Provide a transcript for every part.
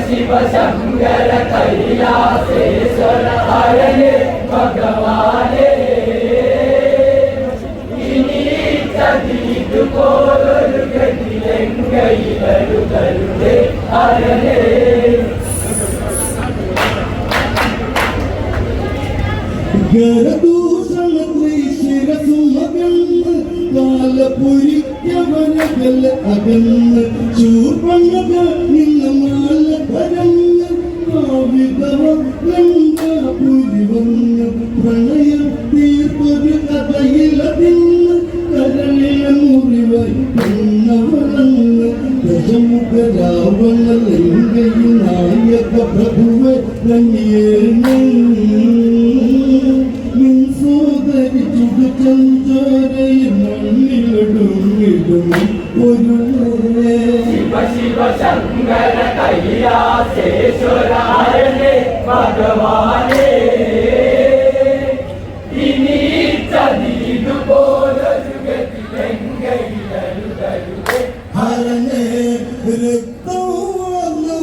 शिव शंकर कैलासेश्वर हरणे भगवाने हरणे ഗരദൂഷണ ശിരസുമകന്ന് കാലപുരിക്കവനകൽ അകന്ന് ചൂർപ്പണക നിന്ന മാല പരന്ന് കാവിതവ ലങ്കാപുരി വന്ന് പ്രണയം തീർത്തൊരു കഥയിലതിന്ന് കരളില മുറിവായി പെണ്ണവളന്ന് ദശമുഖ രാവണ ലങ്കയിൽ നായക പ്രഭുവെ തനിയേണ് शिव शिव शंकर कैलासेश्वर हरणे भगवाने ഹരനെ രക്തവളെ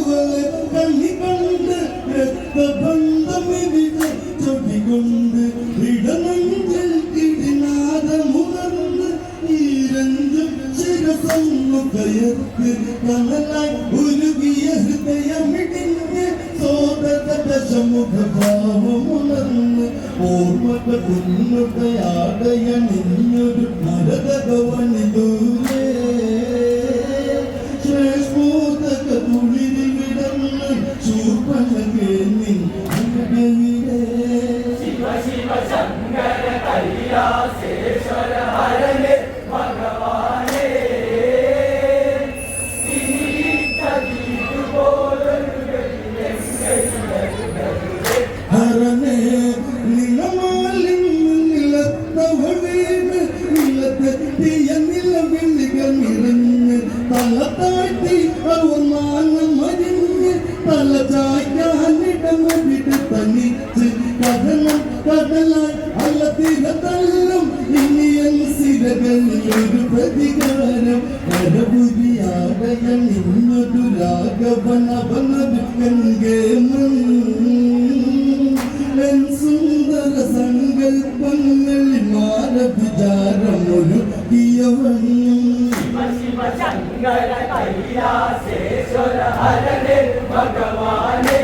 കണ്ണി കണ്ട് രക്തബന്ധമിവിടെ ചൊടികൊണ്ട് ഇടനെഞ്ചിൽ കിടിനാദമുണർന്ന് ഈരഞ്ചും ശിരസൊന്നു കയർക്ക് കനലായി ഉരുകിയ ഹൃദയമിടിഞ്ഞ് സോദര ദശമുഖ ഭാവമുണർന്ന് ഓർമ്മക പുന്നുകയാടയണിഞ്ഞൊരു മരതകവനിലൂരേ ശ്ലേഷ്മോദക തുളിരിൽ വിടന്ന് ചൂർപ്പണകേ നിൻ അകവിടേ शिव शिव शंकर कैलासेश्वर हरणे भगवाने ഹരനെ നിലമാലിൻ നിലത്തവളീന് നിലത്തെത്തിയ നിലവിളികൾ നിറഞ്ഞ് തല താഴ്ത്തി അവമാനം മരിഞ്ഞ് തല ചായ്ക്കാനിടമവിട് തനിച്ച് കഥനം കടലായി അല്ലത്തിരതല്ലും ഇനിയൻ സിരകളിലൊരു പ്രതികാരം കരപുരിയാകയ നിന്നൊരു രാഘവനവനൊരു ഗംഗേമൻ സുന്ദര സങ്കൽപ്പങ്ങളിൽ മാനവിചാരമൊരു शिव शंकर कैलासेश्वर हरणे भगवाने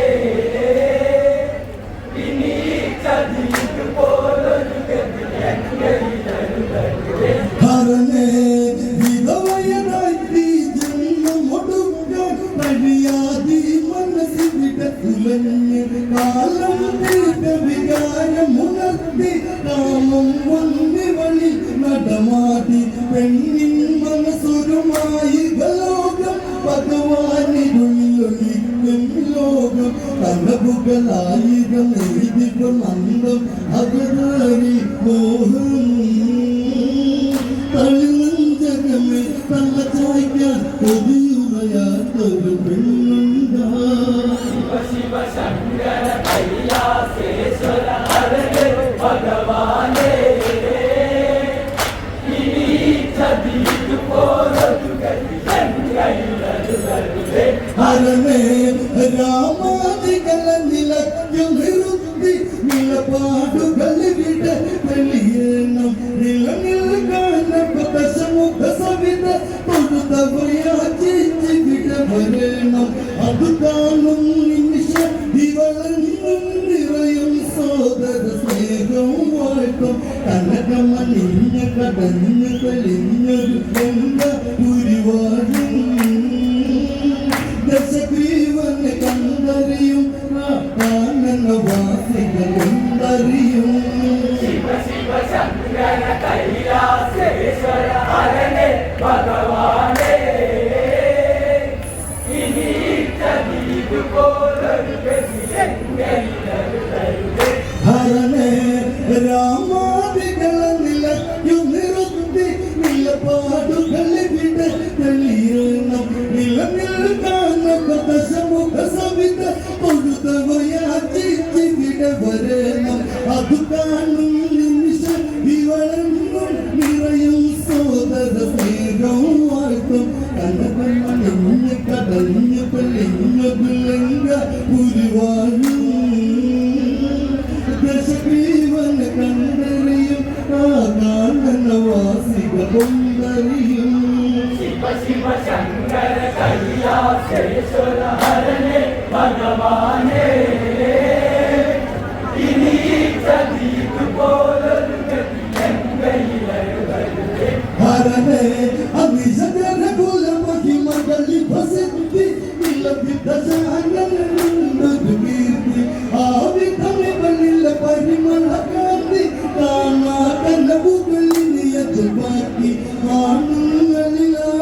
ഹരനെ വിധവയനായി ഈ ജന്മമൊടുക്കാൻ കഴിയാതെ മനസ്സിവിട ഉലഞ്ഞ് കാലം തീർത്ത വികാരമുണർത്തി കാമം വന്നി വഴി നടമാടി പെണ്ണിൻ മനസ്സൊരുമായി ലോകം ഭഗവാനിരുളിലൊളിക്കും ലോകം കനവുകളായിരം എഴുതിക്കും അന്തം അകറി മോഹം തളിനഞ്ചകമേ തള്ള ചോയ്ക്കാൻ കൊതിയുറയാത്തൊരു പെണ്ണുണ്ടാ शिव शंकर कैलासेश्वर हरणे भगवाने ഹരനെ രാമാദികള നിലയ്ക്കു നിറുത്തി നിലപാടുകളിവിടെ തെളിയണം നിലനിൽക്കാൻ ദശമുഖ സവിത തൊഴുതവയാചിച്ചിവിട വരണം അത് കാണും നിമിഷം ഇവളെന്നും നിറയും സോദര സ്നേഹവും വാഴ്ത്തും കനകമണിഞ്ഞ കടഞ്ഞു തെളിഞ്ഞൊരു ഗംഗ പുരിവാഴും ദശഗ്രീവനെ കണ്ടറിയും കാനനവാസികൾ എന്തറിയും शिव शिव शंकर कैलासेश्वर हरणे भगवाने ഹരനെ രാമാദികള നിലയ്ക്കു നിറുത്തി നിലപാടുകളിവിടെ തെളിയണം നിലനിൽക്കാൻ ദശമുഖ സവിത തൊഴുതവയാചിച്ച വാഴും ദശഗ്രീവൻ കണ്ടറിയും ആ കാനനവാസികൾ കൊണ്ടറിയും शिव शिव शंकर कैलासेश्वर हरणे भगवाने इनी प्रदीप बोलनु गतियंगैलरुगरुगे ಹರನೆ ಅವಿಜಗರ ಕುಲ ಮಹಿಮದಲ್ಲಿ ಪ್ರಸಿದ್ಧಿ ಇಲ್ಲದಿದ್ದ ಜಾನನಂದು ಕೀರ್ತಿ ಆವಿಧನೆ ಬಲಿಲ್ಲ ಪರಿಮಳ ಕಾಂತಿ ಕಾಮ ಕನವುಗಳಿಯದು ಬಾಕಿ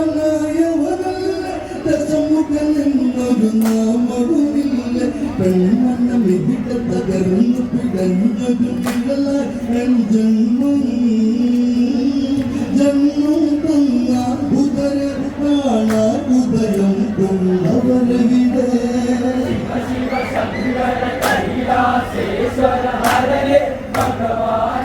ಆನುಗಳಿಲಾನಾಯವರಲ್ಲ ದಶಮುಖನೆನ್ನೊരു നാമവുമില്ല പെണ്ണന്ന വിധിട്ട തകർന്നു പിടഞ്ഞൊരു നിഴല ജന്മം ജന്മം തന്ന ഉദര കാണ ഉദയം കൊണ്ടവരവിടെ शिव शिव शंकर कैलासेश्वर हरणे भगवाने